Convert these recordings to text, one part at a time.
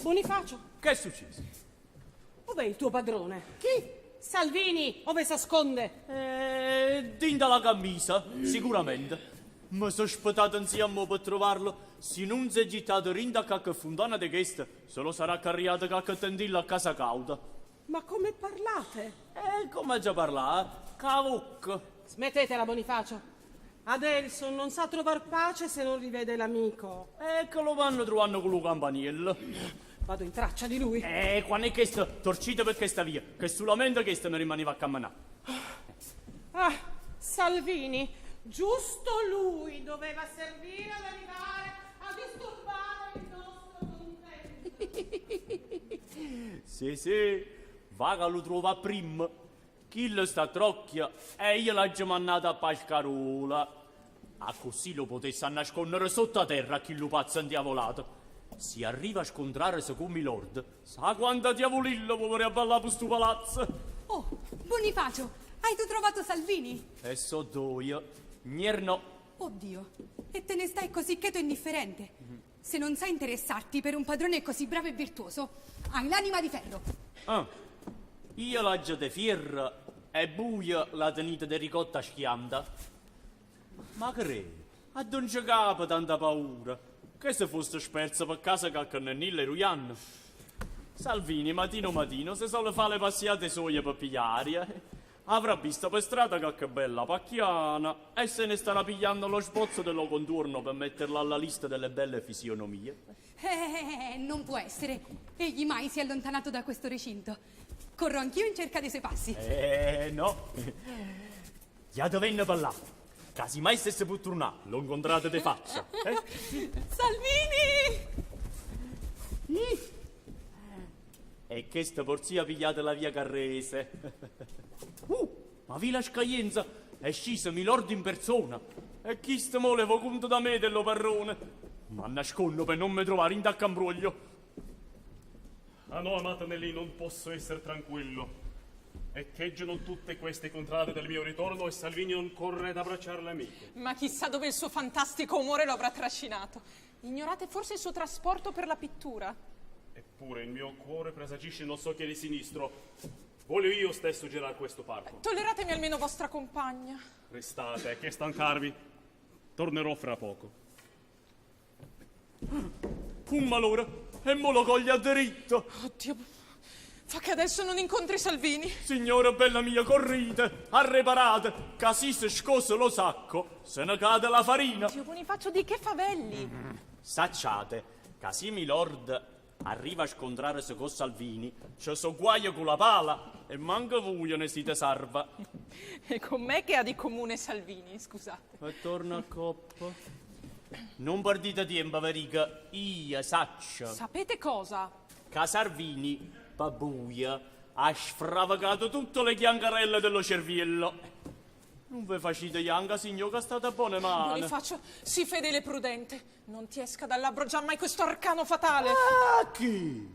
Bonifacio, Che è successo? dov'è il tuo padrone? Chi? Salvini, dove si nasconde? Dinda la camisa, sicuramente. Mi sono spetato insieme per trovarlo. Se non si è gittato rinda qualche fontana di questa, se lo sarà carriato qualche tendilla a casa cauda. Ma come parlate? Come già parlare? Cavocco. Smettetela, Bonifacio. Adelson non sa trovar pace se non rivede l'amico. Eccolo vanno trovando con lo campaniello. Vado in traccia di lui. Quando è questo? Torcite per questa via, che solamente questo non rimaneva a camminare. Ah, Salvini, giusto lui doveva servire ad arrivare a disturbare il nostro contento. Sì, vaga lo trova prima. Chi lo sta trocchia e io l'ho mandato a Pascarola. A così lo potesse nascondere sotto a terra a chi lo pazzo indiavolato. Si arriva a scontrarsi con Milord. Sa quanta diavolillo vuole ballare per sto palazzo? Oh, Bonifacio, hai tu trovato Salvini? E so doia. Nierno. Oddio, e te ne stai così cheto e indifferente. Se non sai interessarti per un padrone così bravo e virtuoso, hai l'anima di ferro. Io l'aggia de fierra e buia la tenita de ricotta schianta. Ma credi, a non ci capa tanta paura. Che se fosse spersa per casa qualche nennilla e ruianno. Salvini, matino, se solo fa le passiate sue per pigliare. Avrà visto per strada qualche bella pacchiana e se ne starà pigliando lo sbozzo dello contorno per metterla alla lista delle belle fisionomie. Non può essere. Egli mai si è allontanato da questo recinto. Corro anch'io in cerca dei suoi passi. No. Già dovenne parlare. Casi mai stesse può tornare, lo incontrate de faccia. Salvini! E questa porzia pigliate la via Carrese. Ma Villa Scaglienza è scisa Milord in persona. E chi ste volevo conto da me dello parrone? Ma nascondo per non mi trovare in taccambroglio. Ah no, amata Nelly, non posso essere tranquillo. E cheggiano tutte queste contrade del mio ritorno e Salvini non corre ad abbracciare le amiche. Ma chissà dove il suo fantastico umore lo avrà trascinato. Ignorate forse il suo trasporto per la pittura? Eppure il mio cuore presagisce non so che di sinistro. Voglio io stesso girare questo parco. Tolleratemi almeno vostra compagna. Restate, che stancarvi. Tornerò fra poco. Pumma l'ora, e mo lo coglia dritto. Oddio, fa che adesso non incontri Salvini. Signora bella mia, corrite, arreparate, casi se scosse lo sacco, se ne cade la farina. Dio Bonifacio, di che favelli? Sacciate, casi Milord arriva a scontrarsi con Salvini, ci so guaio con la pala e manca voi ne siete salva. E con me che ha di comune Salvini, scusate. E torna a coppa. Non perdite tempo, verica, io saccio. Sapete cosa? Che Salvini, babuia, ha sfravacato tutte le chiancarelle dello cerviello. Non vi facite ianga, signor, che state buone mani. Bonifacio, sii fedele e prudente. Non ti esca dal labbro giammai questo arcano fatale. Chi?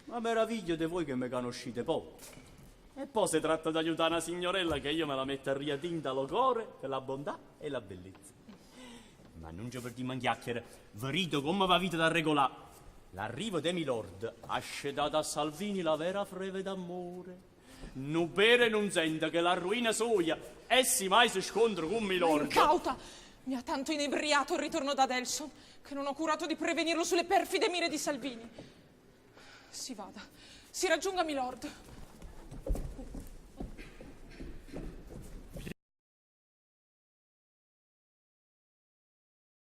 Ma meraviglio di voi che mi conoscete poco. E poi si tratta di aiutare una signorella che io me la metto a riatinta lo cuore per la bontà e la bellezza. Ma non ci perdiamo in chiacchiere. Verito come va vita da regolare. L'arrivo di Milord ha scedato a Salvini la vera freve d'amore. Non bere non sente che la ruina soia. Essi mai si scontra con Milord. Incauta! Mi ha tanto inebriato il ritorno da Adelson che non ho curato di prevenirlo sulle perfide mire di Salvini. Si vada, si raggiunga Milord.